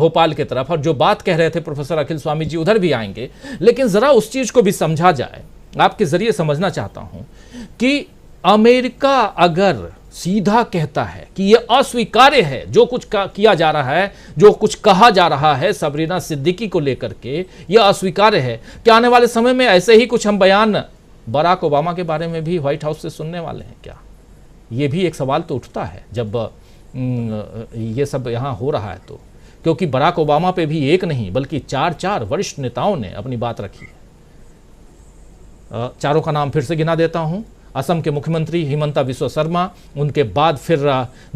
भोपाल की तरफ, और जो बात कह रहे थे प्रोफेसर अखिल स्वामी जी उधर भी आएंगे, लेकिन ज़रा उस चीज़ को भी समझा जाए। आपके ज़रिए समझना चाहता हूँ कि अमेरिका अगर सीधा कहता है कि यह अस्वीकार्य है जो कुछ किया जा रहा है, जो कुछ कहा जा रहा है सबरीना सिद्दीकी को लेकर के, यह अस्वीकार्य है, क्या आने वाले समय में ऐसे ही कुछ हम बयान बराक ओबामा के बारे में भी व्हाइट हाउस से सुनने वाले हैं क्या? ये भी एक सवाल तो उठता है जब ये सब यहाँ हो रहा है, तो क्योंकि बराक ओबामा पे भी एक नहीं बल्कि चार वरिष्ठ नेताओं ने अपनी बात रखी है। चारों का नाम फिर से गिना देता हूँ। असम के मुख्यमंत्री हिमंता बिस्वा शर्मा, उनके बाद फिर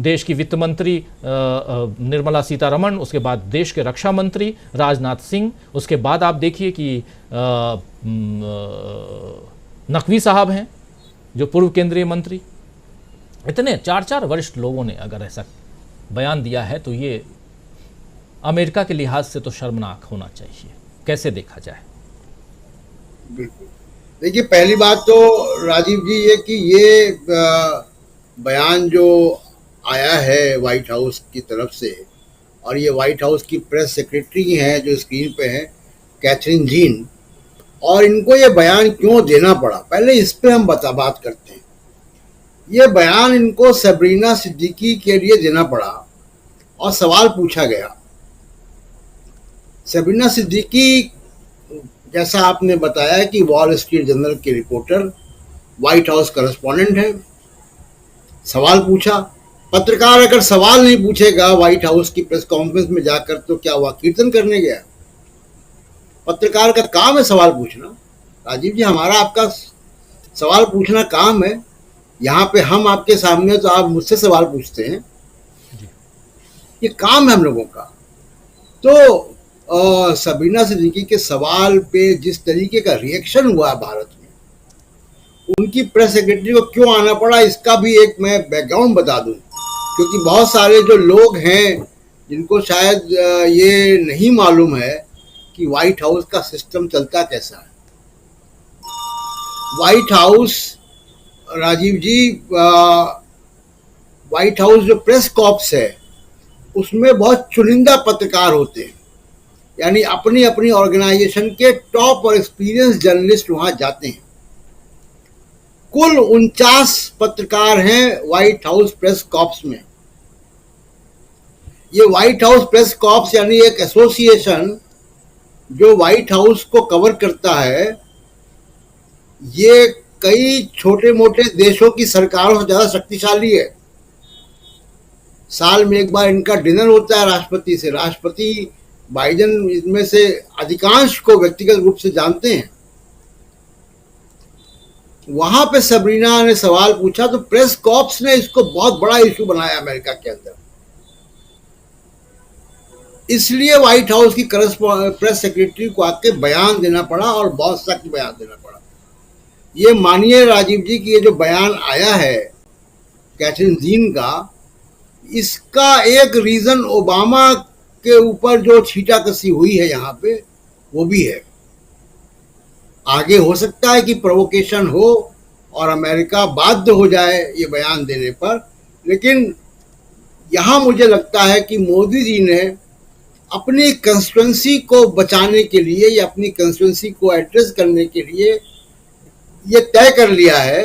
देश की वित्त मंत्री निर्मला सीतारमण, उसके बाद देश के रक्षा मंत्री राजनाथ सिंह, उसके बाद आप देखिए कि नकवी साहब हैं जो पूर्व केंद्रीय मंत्री। इतने चार वरिष्ठ लोगों ने अगर ऐसा बयान दिया है तो ये अमेरिका के लिहाज से तो शर्मनाक होना चाहिए। कैसे देखा जाए? बिल्कुल, देखिए पहली बात तो राजीव जी ये कि ये बयान जो आया है व्हाइट हाउस की तरफ से, और ये व्हाइट हाउस की प्रेस सेक्रेटरी हैं जो स्क्रीन पे हैं, कैथरीन जीन, और इनको ये बयान क्यों देना पड़ा, पहले इस पे हम बात करते हैं। ये बयान इनको सबरीना सिद्दीकी के लिए देना पड़ा और सवाल पूछा गया। सबरीना सिद्दीकी, जैसा आपने बताया कि वॉल स्ट्रीट जर्नल के रिपोर्टर, व्हाइट हाउस करस्पॉन्डेंट है, सवाल पूछा। पत्रकार अगर सवाल नहीं पूछेगा व्हाइट हाउस की प्रेस कॉन्फ्रेंस में जाकर तो क्या वह कीर्तन करने गया? पत्रकार का काम है सवाल पूछना। राजीव जी, हमारा आपका सवाल पूछना काम है। यहाँ पे हम आपके सामने तो आप मुझसे सवाल पूछते हैं, ये काम है हम लोगों का। तो सबरीना सिद्दीकी के सवाल पे जिस तरीके का रिएक्शन हुआ भारत में, उनकी प्रेस सेक्रेटरी को क्यों आना पड़ा, इसका भी एक मैं बैकग्राउंड बता दूं, क्योंकि बहुत सारे जो लोग हैं जिनको शायद ये नहीं मालूम है कि व्हाइट हाउस का सिस्टम चलता कैसा है। व्हाइट हाउस, राजीव जी, व्हाइट हाउस जो प्रेस कॉर्प्स है उसमें बहुत चुनिंदा पत्रकार होते हैं, यानी अपनी अपनी ऑर्गेनाइजेशन के टॉप और एक्सपीरियंस जर्नलिस्ट वहां जाते हैं। कुल 49 पत्रकार हैं व्हाइट हाउस प्रेस कॉर्प्स में। ये व्हाइट हाउस प्रेस कॉर्प्स यानी एक एसोसिएशन जो व्हाइट हाउस को कवर करता है, ये कई छोटे मोटे देशों की सरकारों से ज्यादा शक्तिशाली है। साल में एक बार इनका डिनर होता है राष्ट्रपति से। राष्ट्रपति बाइडेन इनमें से अधिकांश को व्यक्तिगत रूप से जानते हैं। वहां पे सबरीना ने सवाल पूछा तो प्रेस कॉर्प्स ने इसको बहुत बड़ा इशू बनाया अमेरिका के अंदर। इसलिए व्हाइट हाउस की प्रेस सेक्रेटरी को आके बयान देना पड़ा और बहुत सख्त बयान देना पड़ा। ये मानिए राजीव जी कि ये जो बयान आया है कैथरीन जीन का, इसका एक रीजन ओबामा के ऊपर जो छींटाकशी हुई है यहाँ पे, वो भी है। आगे हो सकता है कि प्रोवोकेशन हो और अमेरिका बाध्य हो जाए ये बयान देने पर, लेकिन यहाँ मुझे लगता है कि मोदी जी ने अपनी कंस्टिट्यूएंसी को बचाने के लिए या अपनी कंस्टिट्यूएंसी को एड्रेस करने के लिए ये तय कर लिया है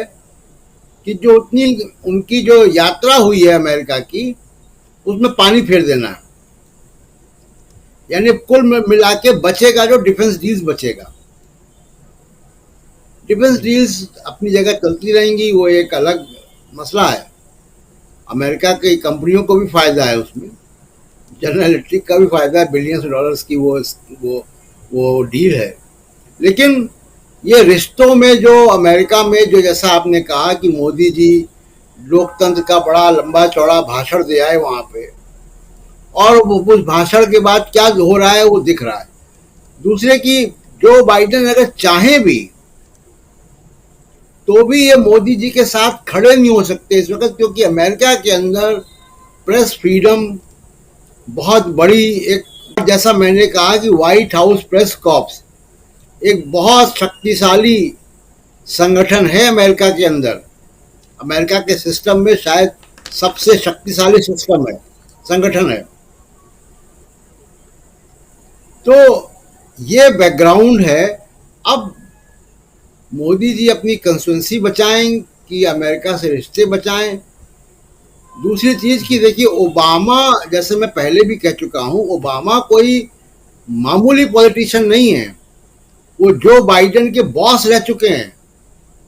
कि जो उतनी उनकी जो यात्रा हुई है अमेरिका की, उसमें पानी फेर देना है। यानी कुल मिला के बचेगा जो डिफेंस डील्स बचेगा। डिफेंस डील्स अपनी जगह चलती रहेंगी, वो एक अलग मसला है। अमेरिका की कंपनियों को भी फायदा है उसमें, जनरल इलेक्ट्रिक का भी फायदा है, बिलियंस डॉलर्स की वो डील है। लेकिन ये रिश्तों में जो अमेरिका में जो, जैसा आपने कहा कि मोदी जी लोकतंत्र का बड़ा लंबा चौड़ा भाषण दे आए वहां पे, और उस भाषण के बाद क्या हो रहा है वो दिख रहा है। दूसरे की जो बाइडेन अगर चाहे भी तो भी ये मोदी जी के साथ खड़े नहीं हो सकते इस वक्त, क्योंकि अमेरिका के अंदर प्रेस फ्रीडम बहुत बड़ी एक, जैसा मैंने कहा कि व्हाइट हाउस प्रेस कॉर्प्स एक बहुत शक्तिशाली संगठन है अमेरिका के अंदर। अमेरिका के सिस्टम में शायद सबसे शक्तिशाली सिस्टम है, संगठन है। तो ये बैकग्राउंड है। अब मोदी जी अपनी कंस्टिट्यूंसी बचाएं कि अमेरिका से रिश्ते बचाएं। दूसरी चीज की देखिए, ओबामा, जैसे मैं पहले भी कह चुका हूं, ओबामा कोई मामूली पॉलिटिशियन नहीं है। वो जो बाइडेन के बॉस रह चुके हैं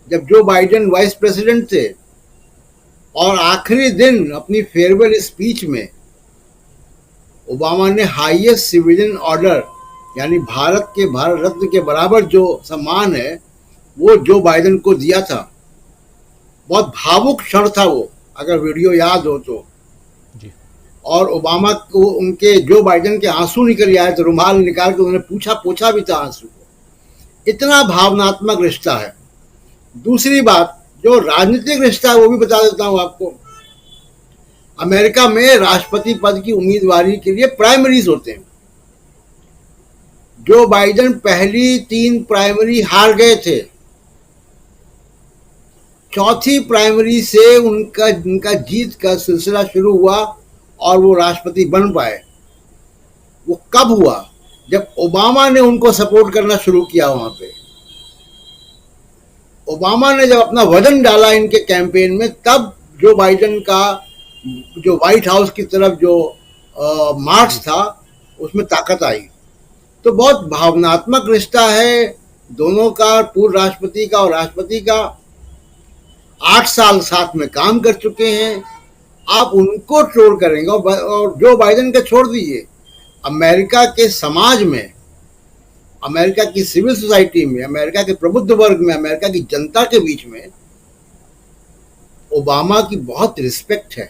जब जो बाइडेन वाइस प्रेसिडेंट थे, और आखिरी दिन अपनी फेयरवेल स्पीच में ओबामा ने हाईएस्ट सिविलियन ऑर्डर, यानी भारत रत्न के बराबर जो सम्मान है, वो जो बाइडेन को दिया था। बहुत भावुक क्षण था वो, अगर वीडियो याद हो तो। जी। और ओबामा को उनके जो बाइडेन के आंसू निकल आए तो रुमाल निकाल के उन्होंने पोछा भी था आंसू को। इतना भावनात्मक रिश्ता है। दूसरी बात, जो राजनीतिक रिश्ता है वो भी बता देता हूं आपको। अमेरिका में राष्ट्रपति पद की उम्मीदवारी के लिए प्राइमरीज होते हैं। जो बाइडेन पहली 3 प्राइमरी हार गए थे, चौथी प्राइमरी से उनका जीत का सिलसिला शुरू हुआ और वो राष्ट्रपति बन पाए। वो कब हुआ? जब ओबामा ने उनको सपोर्ट करना शुरू किया। वहां पे ओबामा ने जब अपना वजन डाला इनके कैंपेन में, तब जो बाइडेन का जो व्हाइट हाउस की तरफ जो मार्च था, उसमें ताकत आई। तो बहुत भावनात्मक रिश्ता है दोनों का, पूर्व राष्ट्रपति का और राष्ट्रपति का। 8 साल साथ में काम कर चुके हैं। आप उनको ट्रोल करेंगे, और जो बाइडेन का छोड़ दीजिए, अमेरिका के समाज में, अमेरिका की सिविल सोसाइटी में, अमेरिका के प्रबुद्ध वर्ग में, अमेरिका की जनता के बीच में ओबामा की बहुत रिस्पेक्ट है।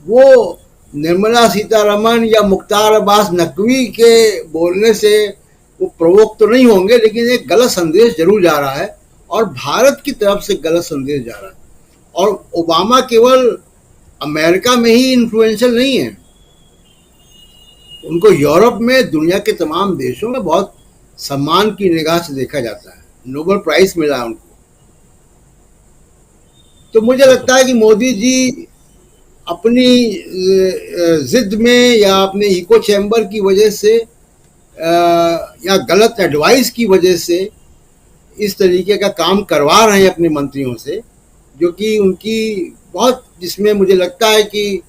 वो निर्मला सीतारमण या मुख्तार अब्बास नकवी के बोलने से वो प्रवोक तो नहीं होंगे, लेकिन एक गलत संदेश जरूर जा रहा है, और भारत की तरफ से गलत संदेश जा रहा है। और ओबामा केवल अमेरिका में ही इन्फ्लुएंशियल नहीं है, उनको यूरोप में, दुनिया के तमाम देशों में बहुत सम्मान की निगाह से देखा जाता है। नोबेल प्राइज मिला उनको। तो मुझे लगता है कि मोदी जी अपनी जिद में या अपने इको चैम्बर की वजह से या गलत एडवाइस की वजह से इस तरीके का काम करवा रहे हैं अपने मंत्रियों से, जो कि उनकी बहुत, जिसमें मुझे लगता है कि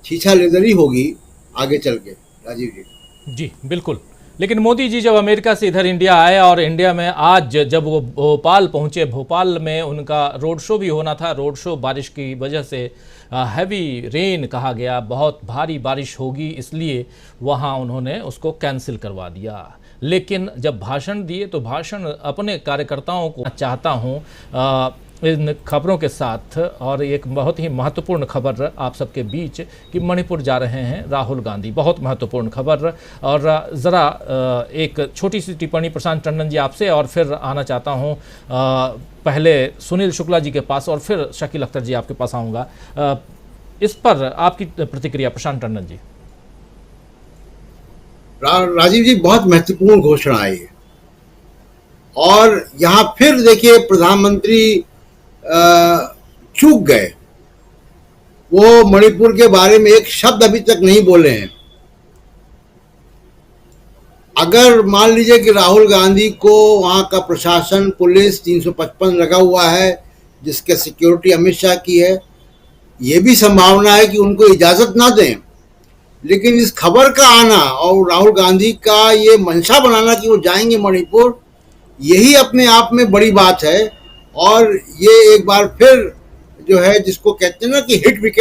छीछा लेदरी होगी आगे चल के। राजीव जी। जी बिल्कुल। लेकिन मोदी जी जब अमेरिका से इधर इंडिया आए, और इंडिया में आज जब वो भोपाल पहुंचे, भोपाल में उनका रोड शो भी होना था। रोड शो बारिश की वजह से हैवी रेन कहा गया, बहुत भारी बारिश होगी, इसलिए वहां उन्होंने उसको कैंसिल करवा दिया। लेकिन जब भाषण दिए तो भाषण अपने कार्यकर्ताओं को चाहता हूं इन खबरों के साथ, और एक बहुत ही महत्वपूर्ण खबर आप सबके बीच कि मणिपुर जा रहे हैं राहुल गांधी, बहुत महत्वपूर्ण खबर। और ज़रा एक छोटी सी टिप्पणी प्रशांत टंडन जी आपसे, और फिर आना चाहता हूं पहले सुनील शुक्ला जी के पास और फिर शकील अख्तर जी आपके पास आऊँगा। इस पर आपकी प्रतिक्रिया प्रशांत टंडन जी। राजीव जी, बहुत महत्वपूर्ण घोषणा आई है। और यहाँ फिर देखिए, प्रधानमंत्री चूक गए। वो मणिपुर के बारे में एक शब्द अभी तक नहीं बोले हैं। अगर मान लीजिए कि राहुल गांधी को वहां का प्रशासन, पुलिस 355 लगा हुआ है, जिसके सिक्योरिटी अमित शाह की है, ये भी संभावना है कि उनको इजाजत ना दें। लेकिन इस खबर का आना और राहुल गांधी का ये मंशा बनाना कि वो जाएंगे मणिपुर, यही अपने आप में बड़ी बात है। और ये एक बार फिर जो है, जिसको कहते हैं ना कि हिट विकेट